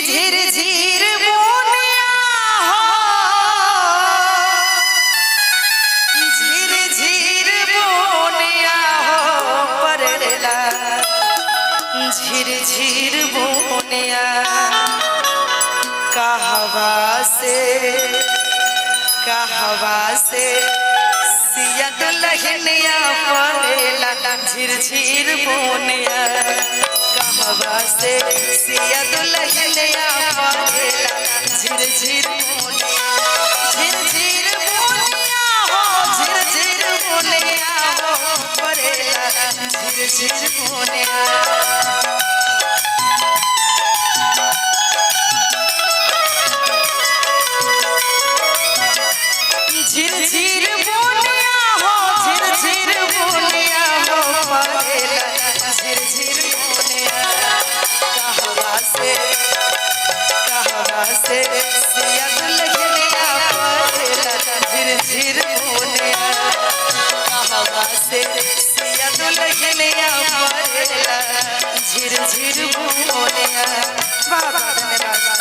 झिर झिर बोनिया हो, झिर झिर बोनिया हो परेला, झिर झिर बोनिया कहवा से सिया दुल्हनिया परेला, झिर झिर बोनिया कहवा से सिया दुल्हनिया परेला, झिर झिर बोनिया, झिर झिर बोनिया हो, झिर झिर बोनिया हो परेला, झिर झिर बोनिया। झिर झिर बोनिया हो, झिर झिर बोनिया हो परेला, झिर झिर बोनिया कहवा से सिया दुल्हनिया परेला, झिर झिर बोनिया कहवा से सिया दुल्हनिया परेला, झिर झिर बोनिया। बाबा धन्यवाद।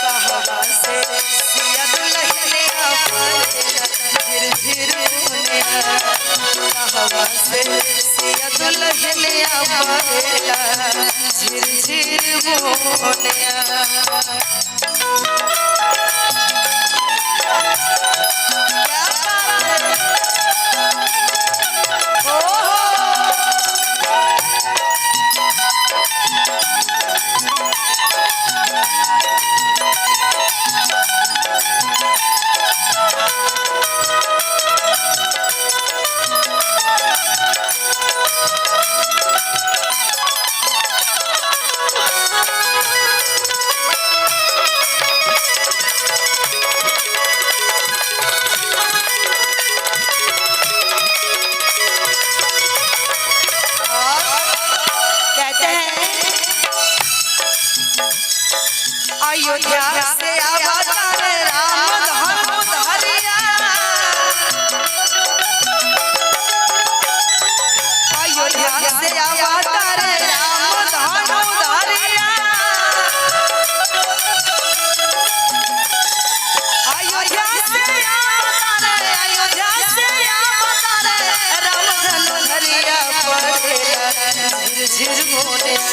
कहवा से सिया दुल्हनिया परेला, झिर झिर बोनिया कहवा से सिया दुल्हनिया परेला, झिर झिर बोनिया। अयोध्या से अवतार राम धनु धरिया, अयोध्या से अवतार राम धनु धरिया, अयोध्या से अवतार राम धनु धरिया परेला, झिर झिर बोनिया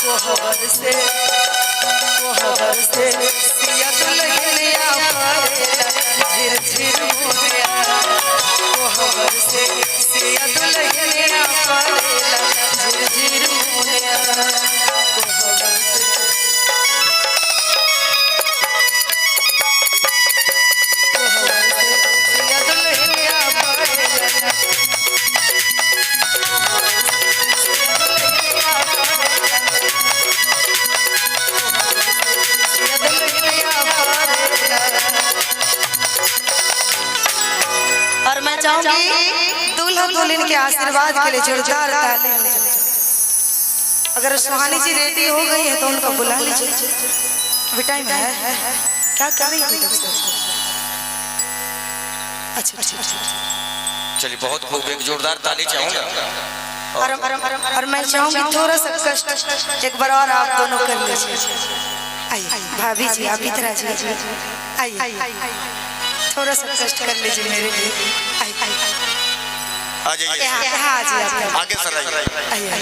कोहबर से सिया दुल्हनिया परेला, झिर झिर बोनिया कोहबर से सिया दुल्हनिया परेला, झिर झिर बोनिया कोहबर से सिया दुल्हनिया परेला, और मैं चाहूंगी दूल्हा दुल्हन के आशीर्वाद के लिए जोरदार ताली हो जाए। अगर सुहानी जी रेडी हो गई है तो उनको बुला लीजिए। अभी टाइम है क्या कर रही थी? अच्छा चलिए बहुत खूब, एक जोरदार ताली चाहूंगा। और मैं चाहूंगी थोड़ा सा कष्ट एक बार और आप दोनों कर लीजिए। आइए भाभी जी, आप इधर आ जाइए, आइए थोड़ा सा कष्ट कर लीजिए मेरे लिए। आ जाइए हाँ जी आगे सर आइए।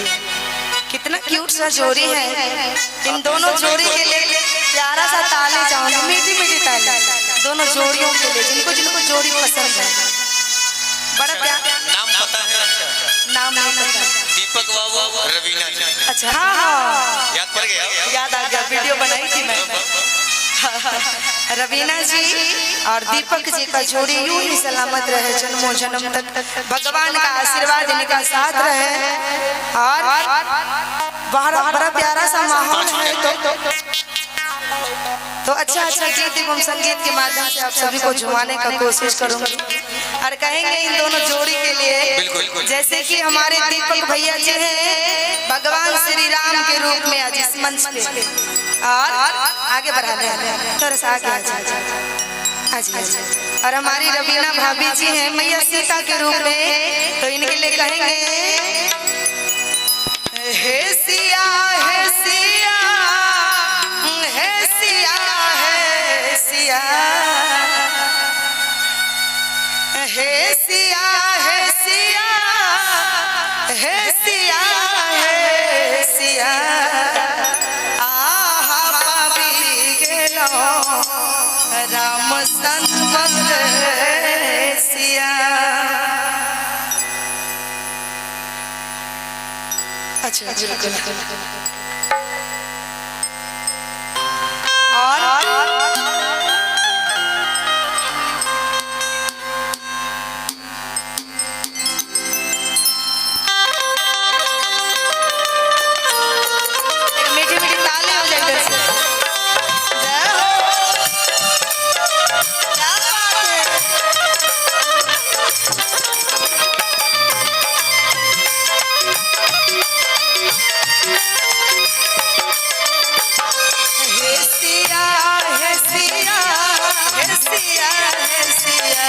कितना क्यूट सा जोड़ी है। इन दोनों जोड़ी के लिए प्यारा सा ताली चाहूंगी, मीठी मीठी ताली दोनों जोड़ियों के लिए, जिनको जिनको जोड़ी पसंद है। बड़ा प्यार। नाम पता है आपका? नाम नहीं पता। दीपक बाबू रवीना जी। अच्छा हाँ हाँ याद पड़ गया? याद आ गया, वीडियो बनाई थी मैं। रवीना जी और दीपक जी का जोड़ी यूं ही सलामत रहे जन्मों जन्म तक, भगवान का आशीर्वाद इनका साथ रहे। और बड़ा प्यारा सा माहौल है। तो अच्छा गीत एवं संगीत के माध्यम से आप सभी को झुमाने का कोशिश करूंगी और कहेंगे इन दोनों जोड़ी के लिए, जैसे कि हमारे दीपक भैया जी हैं भगवान श्री राम के रूप में आज इस मंच पे, और आगे बढ़ा दें थोड़ा सा आगे। और हमारी रवीना भाभी जी हैं मैया सीता के रूप में, तो इनके लिए कहेंगे हे सिया हे सिया हे सिया हे सिया हे सिया हे सिया हे सिया हे सिया आहा पाबी गेलो राम संत सिया। अच्छा बिल्कुल। और मीठी मीठी ताली हो जाए इधर से। जय हो। क्या बात हे सिया हे सिया हे सिया हे सिया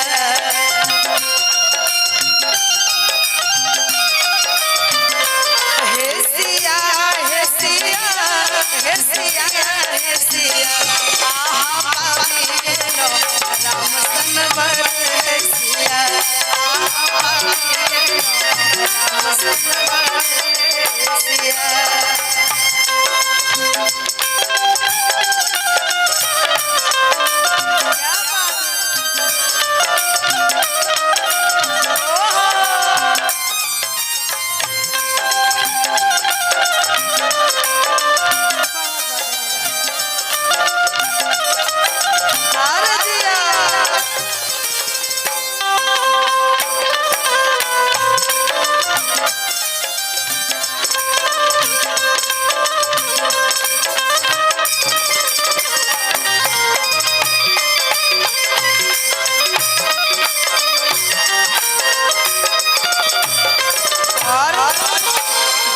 हे सिया हे सिया हे सिया हे सिया आहा पावी गेलो राम सनवर सिया आहा पावी गेलो राम सनवर सिया।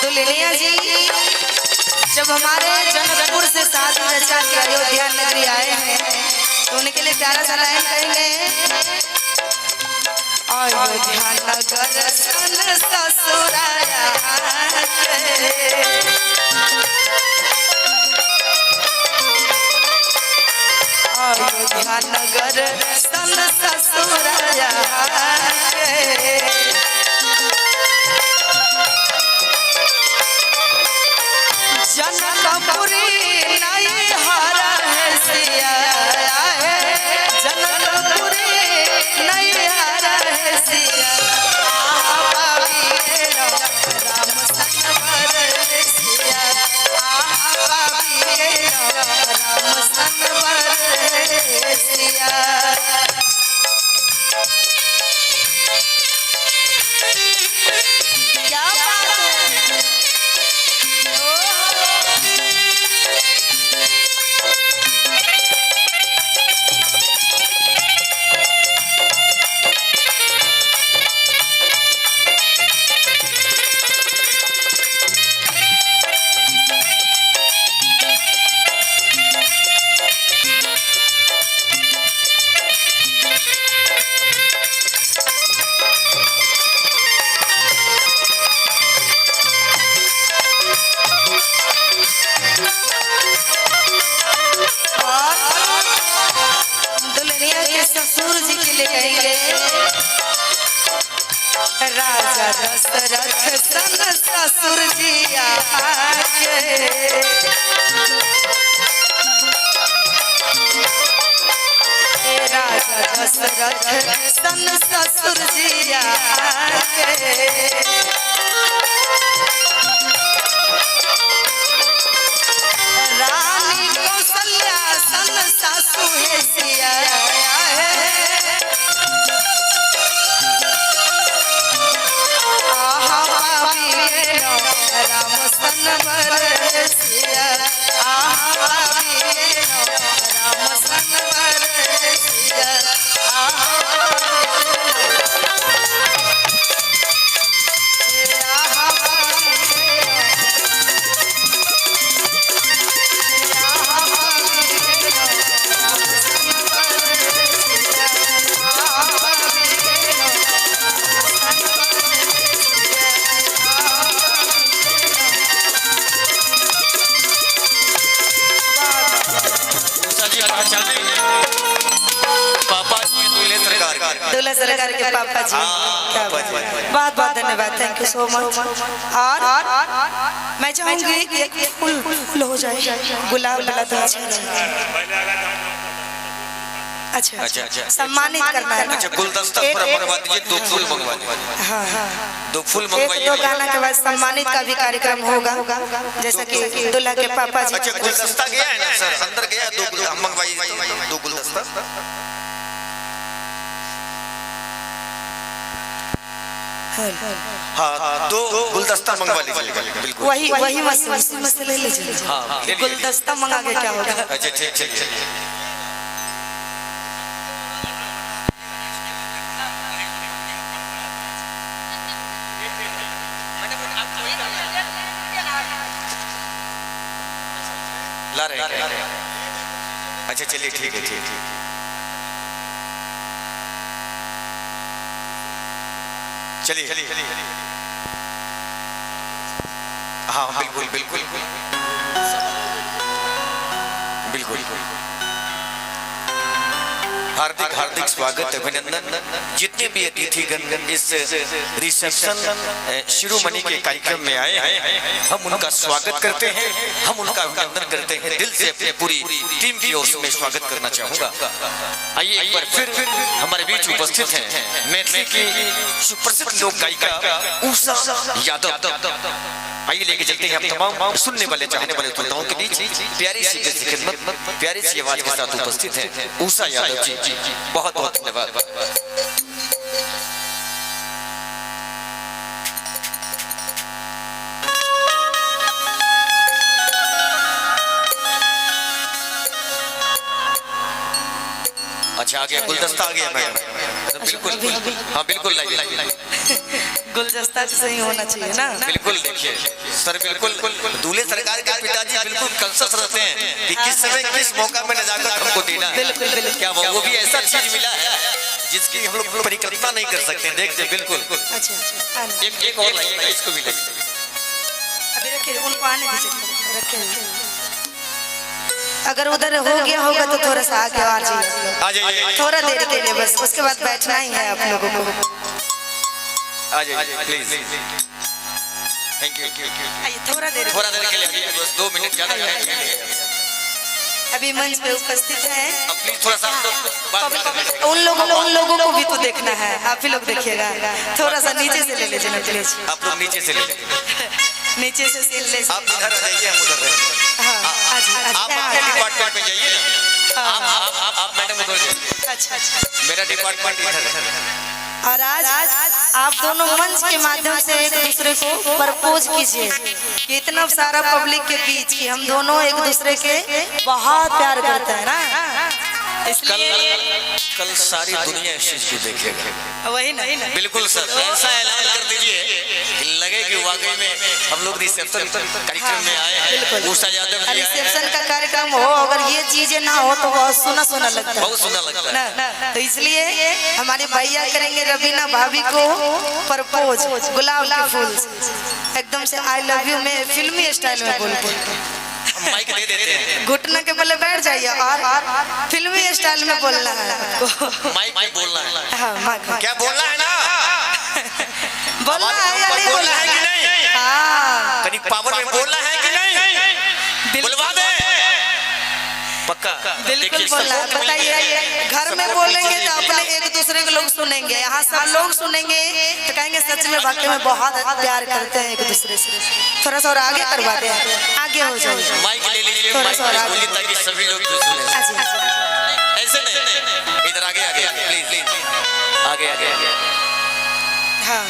दुल्हनिया जी जब हमारे जनकपुर से शादी रचा के अयोध्या नगरी आए हैं, तो उनके लिए प्यारा सा लाइन कहेंगे। अयोध्या नगर सन ससुराया अयोध्या नगर सन ससुराया जनकपुरी नहीं हारा है सिया जनकपुरी नहीं हारा है सिया पावी गेलो राम सनवर सिया पावी गेलो राम सनवर सिया। क्या बात है। दुल्हनिया के ससुर जी के लिए कहेंगे राजा दशरथ सन ससुर जी आके राजा दशरथ सन ससुर जी आके रानी कौशल्या सन सासु है सिया राम सन बरसिया राम सन बरसिया दूल्हा सरकार के पापा जी बहुत बहुत धन्यवाद, थैंक यू सो मच। और मैं चाहूंगी कि एक फूल हो जाए, गुलाब वाला तो अच्छा सम्मानित करना है ना। अच्छा गुलदस्ता मंगवा दीजिए, 2 फूल मंगवा दीजिए। हाँ हाँ 2 फूल मंगवाइए। 2 गाना के बाद सम्मानित का भी कार्यक्रम होगा, जैसा कि दूल्हा के पापा जी। अच्छा गुलदस्ता गया है ना सर, अंदर गया, 2 मंगवाइए, 2 गुलदस्ता। हाँ 2 गुलदस्ता मंगवा लीजिए, बिल्कुल वही मस्त ले लीजिए। हाँ गुलदस्ता मंगा के क्या होगा। अच्छा ठीक चलिए। ला रहे हैं। अच्छा चलिए ठीक है, ठीक है। चलिए हाँ बिल्कुल बिल्कुल बिल्कुल हार्दिक हार्दिक स्वागत, अभिनंदन। जितने भी अतिथिगण इस रिसेप्शन शिरोमणि के कार्यक्रम में आए हैं, हम उनका स्वागत करते हैं, हम उनका अभिनंदन करते हैं। दिल से अपने पूरी टीम की ओर से मैं स्वागत करना चाहूंगा। आइए एक बार फिर हमारे बीच उपस्थित हैं मैथिली की सुप्रसिद्ध लोक गायिका उषा यादव। आइए लेके चलते हैं हम तमाम सुनने वाले चाहने वाले श्रोताओं के बीच प्यारी सी खिदमत, प्यारी सी आवाज के साथ उपस्थित हैं उषा यादव जी। बहुत बहुत धन्यवाद। अच्छा आ गया गुलदस्ता, आ गया मैडम, बिल्कुल हाँ बिल्कुल लाइए। गुलदस्ता सही होना चाहिए ना। बिल्कुल देखिए सर, बिल्कुल दूल्हे सरकार के पिताजी बिल्कुल कंसस रहते हैं कि किस समय किस मौका में नजाकत हमको देना है। बिल्कुल क्या वो भी ऐसा चीज मिला है जिसकी हम लोग परिकल्पना नहीं कर सकते। देखते बिल्कुल। अच्छा एक और लाइएगा, इसको भी लाइए। अभी रखिए, उनको आने दीजिए, रखिए। अगर उधर हो गया होगा तो थोड़ा सा आगे आ जाइए, थोड़ा देर के लिए बस, उसके बाद बैठना ही है आप लोगों को। आ जाइए प्लीज, थैंक यू। थोड़ा देर के लिए बस 2 मिनट ज्यादा अभी मंच पे उपस्थित है। प्लीज थोड़ा सा उन लोगों को भी तो देखना है, आप ही लोग देखिएगा। थोड़ा सा नीचे से ले लीजिए ना प्लीज। आप लोग नीचे से ले, नीचे से सील ले। आप इधर आ जाइए, हम उधर रहेंगे। आप डिपार्टमेंट में जाइए ना, आप मैडम उधर जाइए। अच्छा मेरा डिपार्टमेंट इधर है। और आज आप दोनों मंच के माध्यम से एक दूसरे को प्रपोज कीजिए कि इतना सारा पब्लिक के बीच कि हम दोनों एक दूसरे के बहुत प्यार करते हैं ना। कल सारी दुनिया इस चीज को देखेगा। वही ना। बिल्कुल सर, ऐसा ऐलान कर दीजिए कि लगे कि वाकई में हम लोग रिसेप्शन कार्यक्रम में आए हैं। उषा यादव जी रिसेप्शन का कार्यक्रम हो, अगर ये चीजें ना हो तो बहुत सुना लगता है, बहुत सुना लगता है। तो इसलिए हमारे भैया करेंगे रवीना भाभी को प्रपोज गुलाब के फूल एकदम से आई लव यू में फिल्मी स्टाइल में बोल माइक दे देते हैं, घुटने के बल्ले बैठ जाइए और फिल्मी स्टाइल में बोलना है आपको। माइक में बोलना है। हाँ, क्या बोलना है ना। बोलना है या नहीं बोलना है कि नहीं? हाँ कहीं पावर में बोलना है कि नहीं? बुलवा दे पक्का। बिल्कुल बोलना है। बताइए घर में बोलेंगे तो अपने एक दूसरे को लोग सुनेंगे, यहाँ सब लोग सुनेंगे तो कहेंगे सच में वाकई में बहुत प्यार करते हैं एक दूसरे से। थोड़ा सा और आगे करवा दे, आगे हो जाए। माइक ले लीजिए, थोड़ा माइक सा और बोलिए ताकि सभी लोग सुने। ऐसे नहीं, इधर आगे आगे प्लीज, आगे आगे आगे। हाँ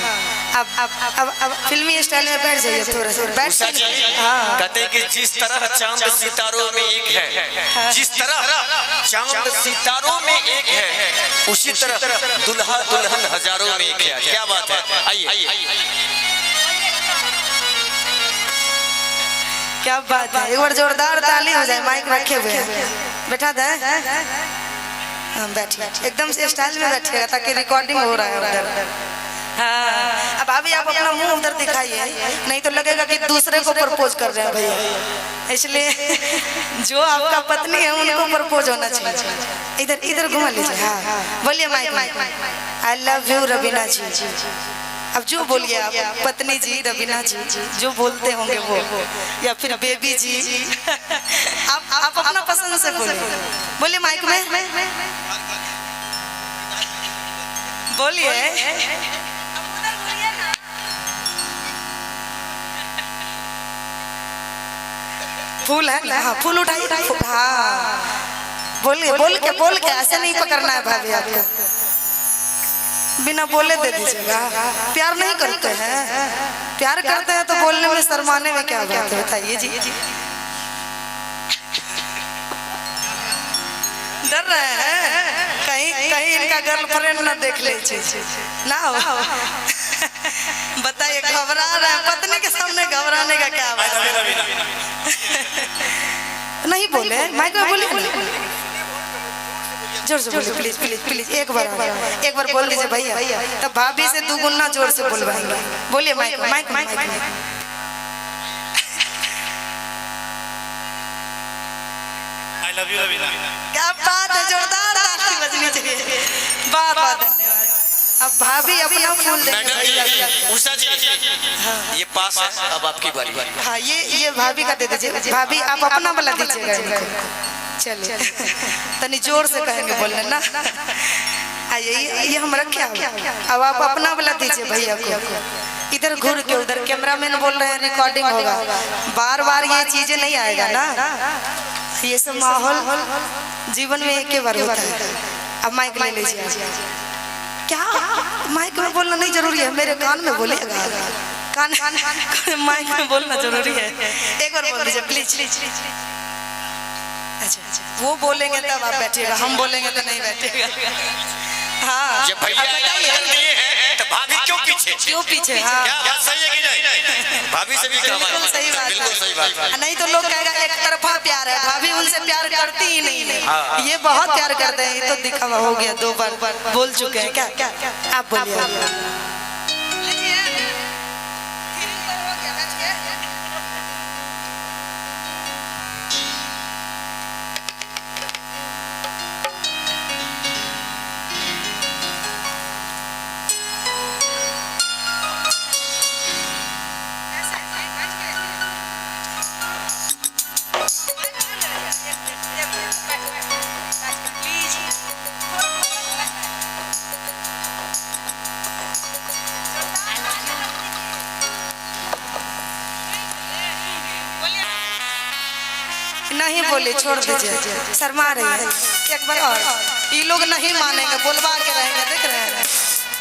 अब फिल्मी स्टाइल में बैठ जाइए थोड़ा सा बैठ जाइए। हाँ कहते हैं कि जिस तरह चांद सितारों में एक है, जिस तरह चांद सितारों में एक है, उसी तरह दुल्हा दुल्हन हजारों में एक है। क्या बात है, आइए। क्या बात है, एक बार जोरदार ताली हो जाए। माइक रखे हुए हैं, बैठा दे। हाँ बैठिए, एकदम से स्टाइल में बैठिएगा ताकि रिकॉर्डिंग हो रहा है उधर। हाँ अब अभी आप अपना मुंह उधर दिखाइए, नहीं तो लगेगा कि दूसरे को प्रपोज कर रहे हैं भैया। इसलिए जो आपका पत्नी है उनको प्रपोज होना चाहिए। इधर इधर घुमा लीजिए। हाँ बोलिए mike. I love you Raveena ji. अब जो बोलिए आप, पत्नी जी, रवीना जी, जो बोलते होंगे वो, या फिर बेबी जी, आप अपना पसंद से बोलिए माइक में बोलिए। फूल है ना? हाँ फूल उठाइए। हाँ बोलिए, बोल के ऐसे नहीं पकड़ना है भाभी आपको, बिना बोले दे दीजिएगा। प्यार नहीं करते हैं, प्यार करते हैं तो बोलने में शर्माने में क्या बात है, बताइए जी। डर रहे हैं कहीं इनका गर्लफ्रेंड ना देख ले ना हो। बताइए घबरा रहे हैं, पत्नी के सामने घबराने का क्या बात है? नहीं बोले माइक में बोलिए, जोर से बोलिए प्लीज। एक बार बोल दीजिए भैया, तब भाभी से दुगुना जोर से बोलवाएंगे। बोलिए mike. I love you Raveena. क्या बात है, जोरदार ताली बजनी चाहिए। बहुत धन्यवाद। अब भाभी अपना फूल देंगे। उषा जी ये पास है, अब आपकी बारी। हाँ ये भाभी का दे दीजिए। भाभी आप अपना वाला दीजिएगा। चलिए तनी जोर से कहेंगे बोलने ना। ये हम रखे, अब आप अपना वाला दीजिए भैया को। इधर घूर के उधर कैमरामैन बोल रहे हैं रिकॉर्डिंग होगा, बार ये चीजें नहीं आएगा ना। ये सब माहौल जीवन में एक ही बार होता है। अब माइक ले लीजिए। क्या माइक में बोलना नहीं जरूरी है, मेरे कान में बोलिएगा। कान माइक में बोलना जरूरी है। एक बार बोल दीजिए प्लीज। अच्छा वो बोलेंगे तब आप बैठिएगा, हम बोलेंगे तो नहीं बैठिएगा। हाँ जब भैया कर दिए हैं तो भाभी क्यों पीछे? हाँ क्या बात सही है कि नहीं? भाभी से भी बिल्कुल सही बात है। बिल्कुल सही बात है। नहीं तो लोग कहेगा एक तरफा प्यार है, भाभी उनसे प्यार करती ही नहीं। ये बहुत प्यार करते हैं, ये तो दिखावा हो गया। 2 बार बोल चुके हैं। क्या आप बोलिए। नहीं बोले, छोड़ दीजिए, शर्मा रही है। एक बार और, ये लोग नहीं मानेंगे, बोलवा के रहेंगे। देख रहे हैं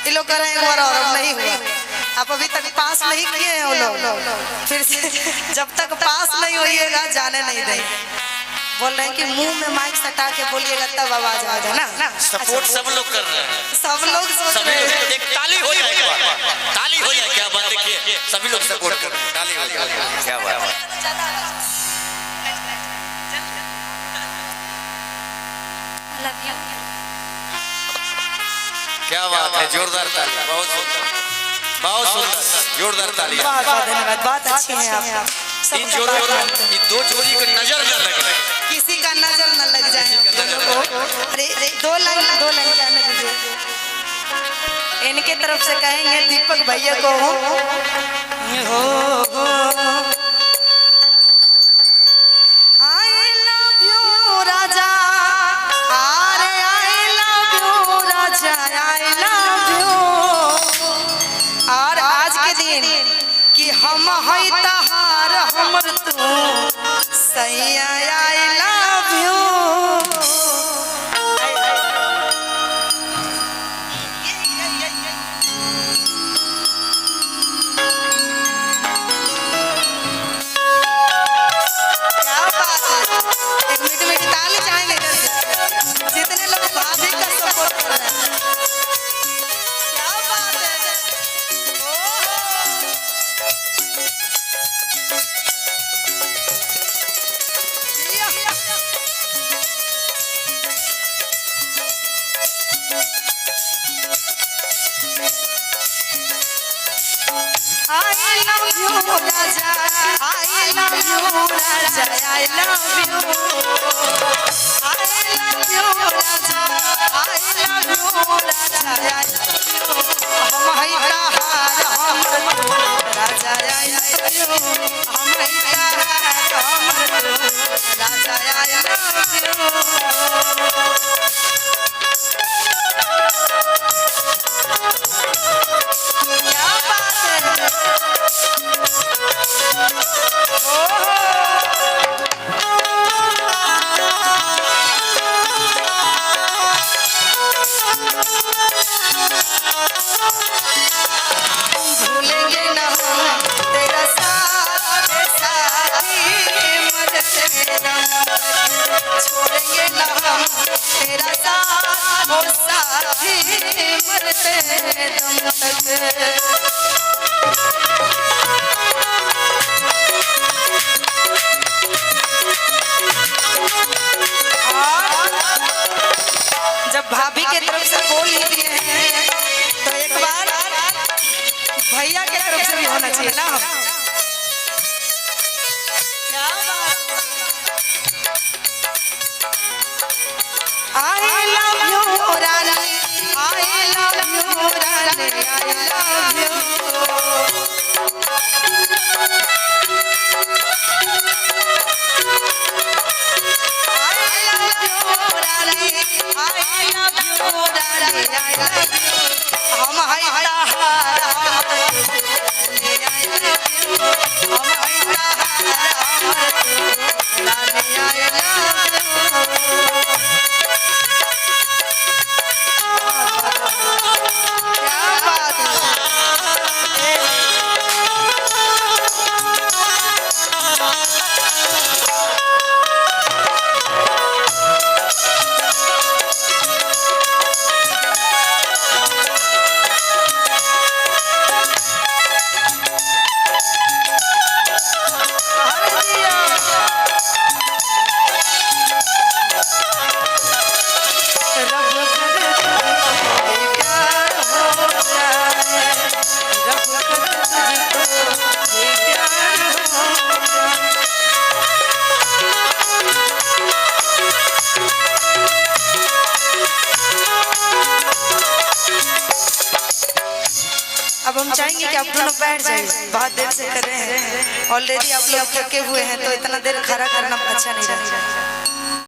ये लोग कर रहे हैं एक बार और, अब नहीं हुआ। आप अभी तक पास नहीं किए हैं वो लोग, फिर जब तक पास नहीं होइएगा जाने नहीं देंगे। बोल रहे हैं कि मुंह में माइक सटा के बोलिएगा तब आवाज आएगा ना। सपोर्ट सब लोग कर रहे हैं, सब लोग सोच रहे हैं। एक ताली हो जाए, ताली हो जाए। क्या बात, देखिए सभी लोग सपोर्ट कर रहे हैं, ताली हो जाए। क्या बात है, क्या बात है। जोरदार ताली, बहुत सुंदर, जोरदार ताली। बहुत धन्यवाद, बहुत अच्छे हैं आप। इन जोड़ों, इन 2 जोड़ी को नजर न लगे, किसी का नजर न लग जाए। अरे 2 लाइन कहने दीजिए। इनके तरफ से कहेंगे दीपक भैया को हो आई लव यू राजा, अरे आई love you Raja, I love you. और आज के दिन कि हम हई तहार हमर तू सैया, आई लव यू। जितने लोग भाभी का सपोर्ट कर रहे हैं, क्या बात है। I love you Raja, I love you Raja, I love you, I love you Raja, I love you Raja, I love you। हम हई तहार हमर तू राजा, I love you। हम हई तहार हमर तू राजा, I love you। क्या बात है। भूलेंगे ना हम तेरा साथ साथी मरते दम तक, छोड़ेंगे ना हम तेरा साथ ओ साथी मरते दम तक। जब भाभी के तरफ से बोल ही दिए हैं तो एक बार भैया के तरफ से भी होना चाहिए ना। क्या बात। I love you Rani, I love you Rani, I love you। हम हई तहार हमर तू, I love you। हम हई तहार हमर तू, रानी, I love you। क्या बात है। अब हम चाहेंगे कि आप दोनों बैठ जाइए, बहुत देर से कर रहे हैं ऑलरेडी, आप लोग थके हुए हैं तो इतना देर खड़ा करना अच्छा नहीं रहता।